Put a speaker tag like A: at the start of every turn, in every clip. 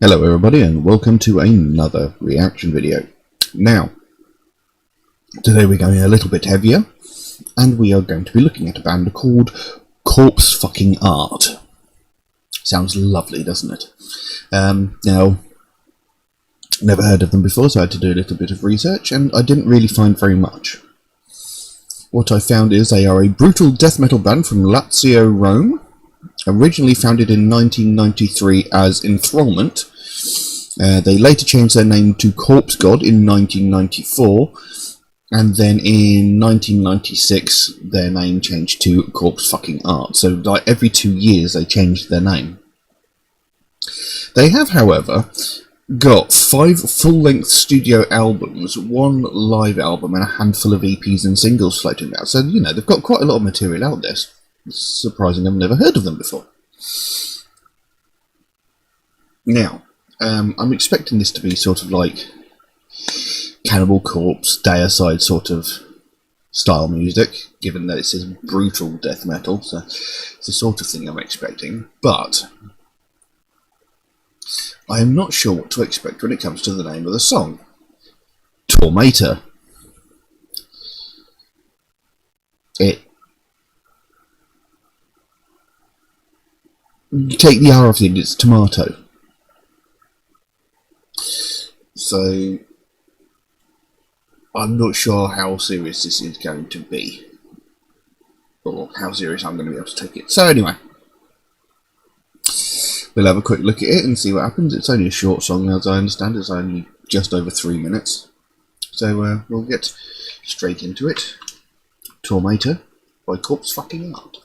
A: Hello everybody and welcome to another reaction video. Now, today we're going a little bit heavier and we are going to be looking at a band called Corpsefucking Art. Sounds lovely, doesn't it? Now, never heard of them before, so I had to do a little bit of research and I didn't really find very much. What I found is they are a brutal death metal band from Lazio, Rome. Originally founded in 1993 as Enthrallment. They later changed their name to Corpse God in 1994, and then in 1996 their name changed to Corpsefucking Art. So like every 2 years they changed their name. They have, however, got 5 full-length studio albums, 1 live album, and a handful of EPs and singles floating about. So, you know, they've got quite a lot of material out there. It's surprising I've never heard of them before. Now, I'm expecting this to be sort of like Cannibal Corpse, Deicide sort of style music, given that it says brutal death metal, so it's the sort of thing I'm expecting. But I am not sure what to expect when it comes to the name of the song. Tomator. You take the R off it, it's tomato. So, I'm not sure how serious this is going to be, or how serious I'm going to be able to take it. So anyway, we'll have a quick look at it and see what happens. It's only a short song, as I understand. It's only just over 3 minutes. So we'll get straight into it. Tomato by Corpsefucking Art.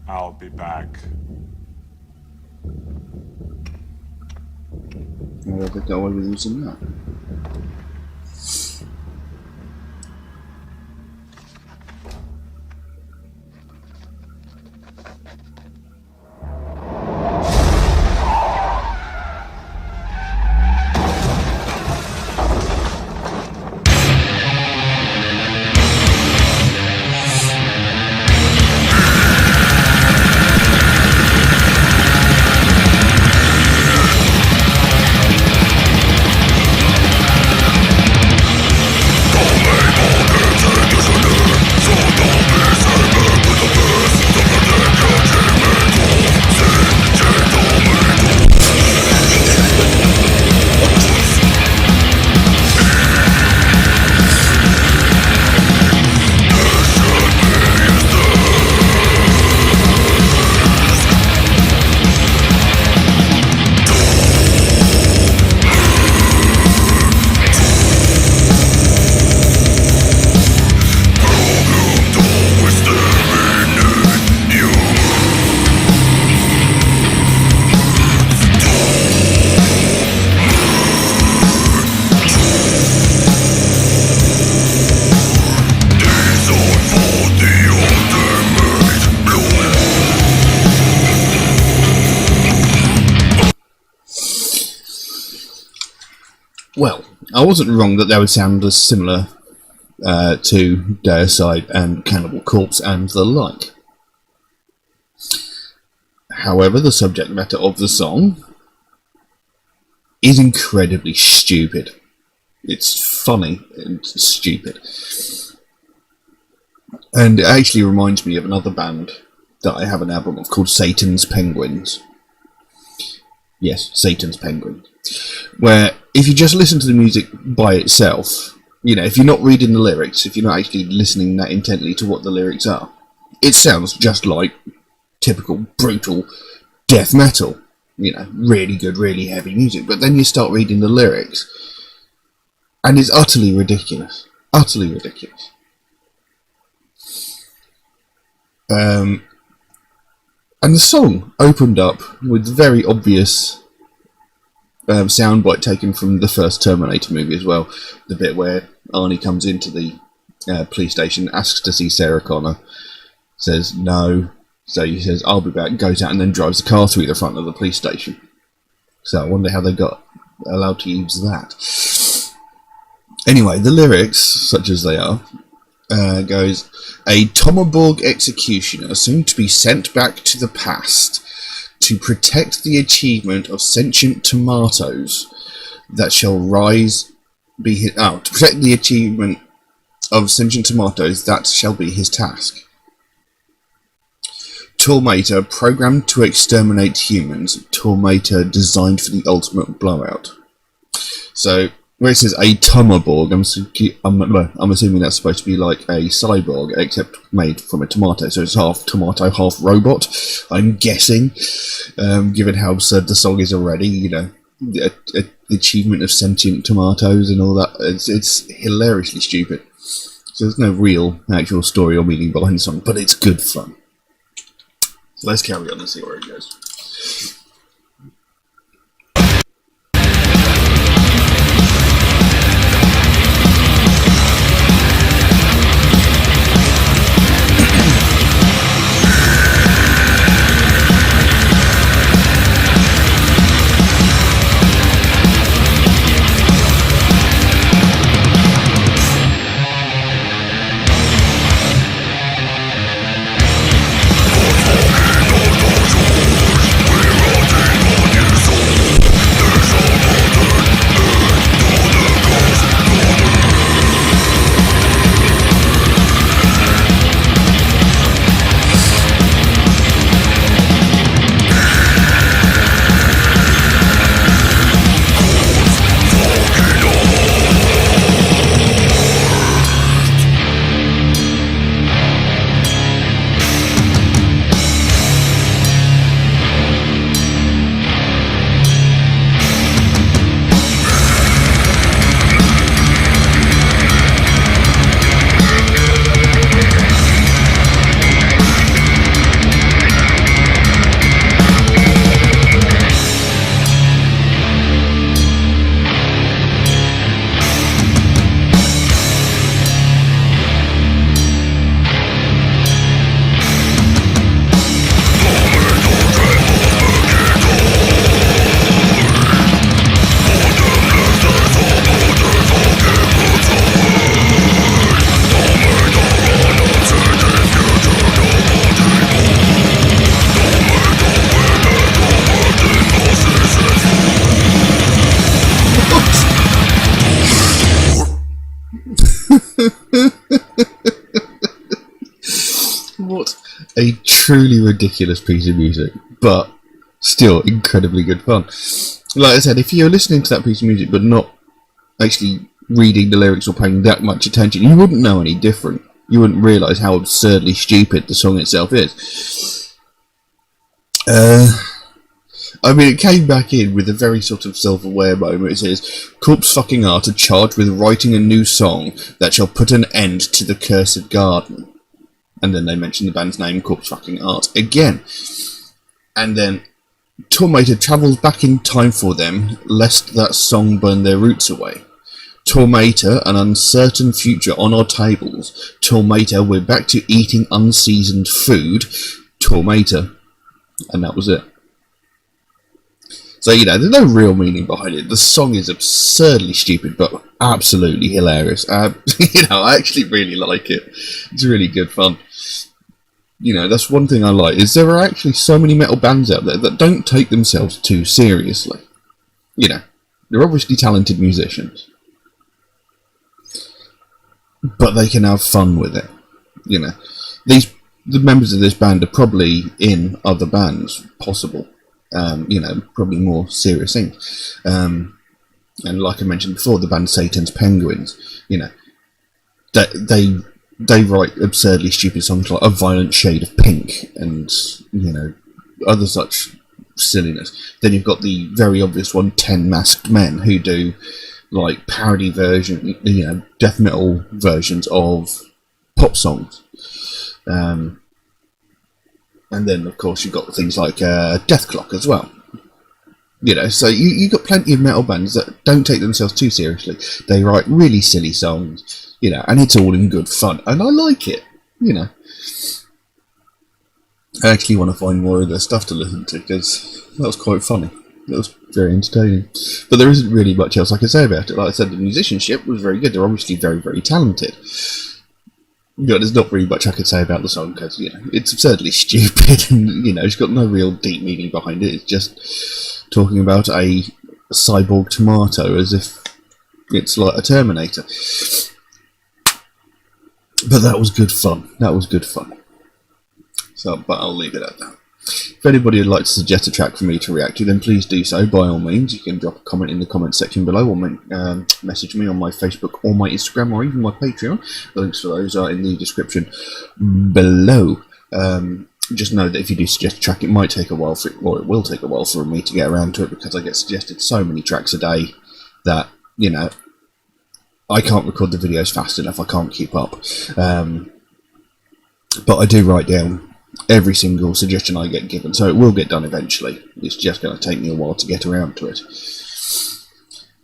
B: I'll be back.
A: Well, they go away with using that. Well, I wasn't wrong that they would sound as similar to Deicide and Cannibal Corpse and the like. However, the subject matter of the song is incredibly stupid. It's funny and stupid. And it actually reminds me of another band that I have an album of called Satan's Penguins. Yes, Satan's Penguins. Where if you just listen to the music by itself, you know, if you're not reading the lyrics, if you're not actually listening that intently to what the lyrics are, it sounds just like typical brutal death metal. You know, really good, really heavy music. But then you start reading the lyrics, and it's utterly ridiculous. Utterly ridiculous. And the song opened up with very obvious soundbite taken from the first Terminator movie as well. The bit where Arnie comes into the police station, asks to see Sarah Connor, says no. So he says, I'll be back, goes out and then drives the car through the front of the police station. So I wonder how they got allowed to use that. Anyway, the lyrics, such as they are, goes, a Tomaborg executioner soon to be sent back to the past to protect the achievement of sentient tomatoes that shall rise be his, to protect the achievement of sentient tomatoes that shall be his task. Tomator programmed to exterminate humans. Tomator designed for the ultimate blowout. So where it says a Tomaborg, I'm assuming that's supposed to be like a cyborg, except made from a tomato. So it's half tomato, half robot. I'm guessing, given how absurd the song is already. You know, the achievement of sentient tomatoes and all that. It's hilariously stupid. So there's no real actual story or meaning behind the song, but it's good fun. So let's carry on and see where it goes. What a truly ridiculous piece of music, but still incredibly good fun. Like I said, if you're listening to that piece of music but not actually reading the lyrics or paying that much attention, you wouldn't know any different. You wouldn't realise how absurdly stupid the song itself is. I mean, it came back in with a very sort of self-aware moment. It says, Corpsefucking Art are charged with writing a new song that shall put an end to the cursed garden. And then they mention the band's name, Corpsefucking Art, again. And then Tomator travels back in time for them, lest that song burn their roots away. Tomator, an uncertain future on our tables. Tomator, we're back to eating unseasoned food. Tomator. And that was it. So, you know, there's no real meaning behind it. The song is absurdly stupid, but absolutely hilarious. You know, I actually really like it. It's really good fun. You know, that's one thing I like, is there are actually so many metal bands out there that don't take themselves too seriously. You know, they're obviously talented musicians, but they can have fun with it. You know, the members of this band are probably in other bands, possible. You know, probably more serious things. And like I mentioned before, the band Satan's Penguins, you know, they write absurdly stupid songs like A Violent Shade of Pink and, you know, other such silliness. Then you've got the very obvious one, 10 Masked Men, who do like parody version, you know, death metal versions of pop songs. And then, of course, you've got things like Death Clock as well. You know, so you've got plenty of metal bands that don't take themselves too seriously. They write really silly songs, you know, and it's all in good fun. And I like it, you know. I actually want to find more of their stuff to listen to, because that was quite funny. That was very entertaining. But there isn't really much else I can say about it. Like I said, the musicianship was very good. They're obviously very, very talented. There's not really much I could say about the song, because, it's absurdly stupid, and, it's got no real deep meaning behind it. It's just talking about a cyborg tomato as if it's like a Terminator. But that was good fun. So, but I'll leave it at that. If anybody would like to suggest a track for me to react to, then please do so, by all means. You can drop a comment in the comment section below, or message me on my Facebook or my Instagram, or even my Patreon. The links for those are in the description below. Just know that if you do suggest a track, it might take a while it will take a while for me to get around to it, because I get suggested so many tracks a day that, I can't record the videos fast enough. I can't keep up. But I do write down every single suggestion I get given, so it will get done eventually. It's just going to take me a while to get around to it.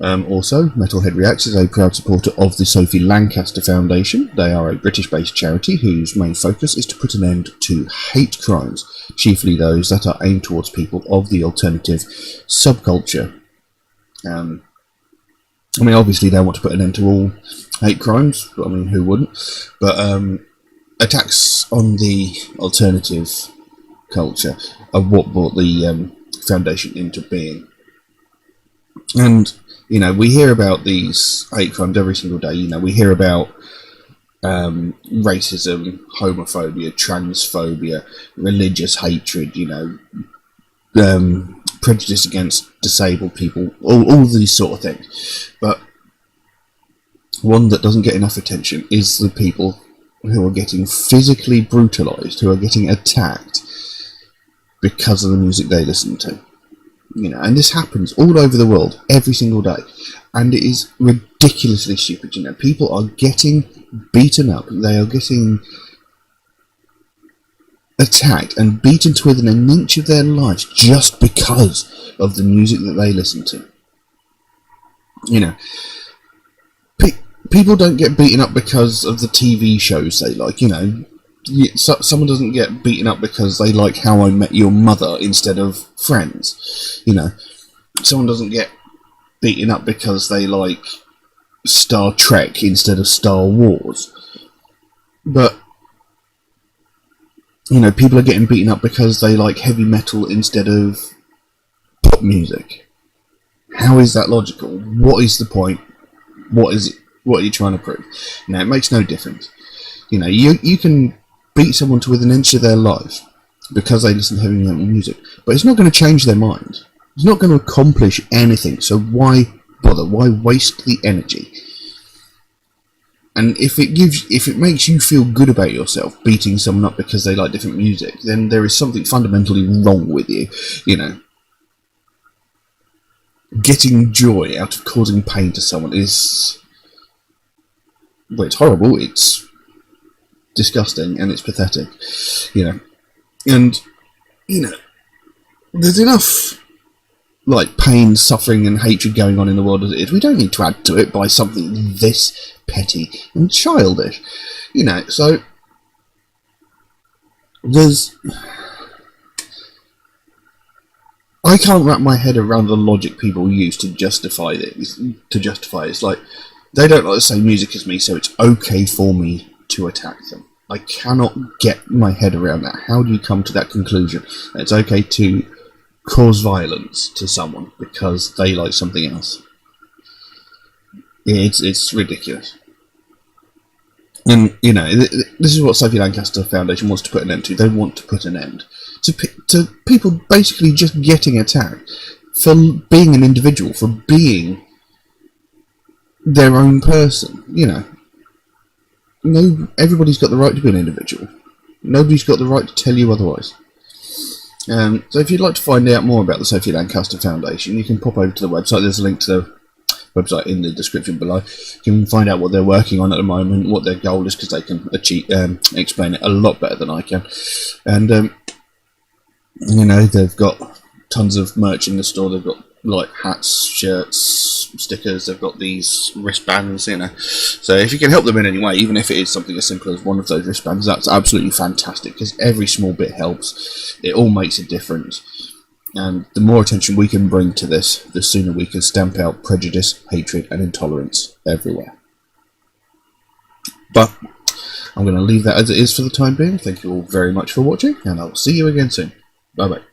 A: Also, Metalhead Reacts is a proud supporter of the Sophie Lancaster Foundation. They are a British-based charity whose main focus is to put an end to hate crimes, chiefly those that are aimed towards people of the alternative subculture. Obviously they want to put an end to all hate crimes. Who wouldn't? But attacks on the alternative culture are what brought the foundation into being. And, we hear about these hate crimes every single day. We hear about racism, homophobia, transphobia, religious hatred, prejudice against disabled people, all these sort of things. But one that doesn't get enough attention is the people who are getting physically brutalised, who are getting attacked because of the music they listen to. And this happens all over the world every single day, and it is ridiculously stupid. People are getting beaten up, they are getting attacked and beaten to within an inch of their lives just because of the music that they listen to. People don't get beaten up because of the TV shows they like. Someone doesn't get beaten up because they like How I Met Your Mother instead of Friends. Someone doesn't get beaten up because they like Star Trek instead of Star Wars. But people are getting beaten up because they like heavy metal instead of pop music. How is that logical? What is the point? What is it? What are you trying to prove? It makes no difference. You can beat someone to within an inch of their life because they listen to heavy metal music, but it's not going to change their mind. It's not going to accomplish anything. So why bother? Why waste the energy? And if it makes you feel good about yourself beating someone up because they like different music, then there is something fundamentally wrong with you. Getting joy out of causing pain to someone is, well, it's horrible, it's disgusting, and it's pathetic. And there's enough pain, suffering, and hatred going on in the world as it is. We don't need to add to it by something this petty and childish. So I can't wrap my head around the logic people use to justify this. It's like, they don't like the same music as me, so it's okay for me to attack them. I cannot get my head around that. How do you come to that conclusion? It's okay to cause violence to someone because they like something else. It's ridiculous. And, this is what Sophie Lancaster Foundation wants to put an end to. They want to put an end to people basically just getting attacked for being an individual, for being their own person. No, everybody's got the right to be an individual. Nobody's got the right to tell you otherwise. So if you'd like to find out more about the Sophie Lancaster Foundation, you can pop over to the website. There's a link to the website in the description below. You can find out what they're working on at the moment, what their goal is, because they can explain it a lot better than I can. And they've got tons of merch in the store. They've got hats, shirts, some stickers, they've got these wristbands, you know. So if you can help them in any way, even if it is something as simple as one of those wristbands, that's absolutely fantastic, because every small bit helps. It all makes a difference. And the more attention we can bring to this, the sooner we can stamp out prejudice, hatred, and intolerance everywhere. But I'm going to leave that as it is for the time being. Thank you all very much for watching, and I'll see you again soon. Bye bye.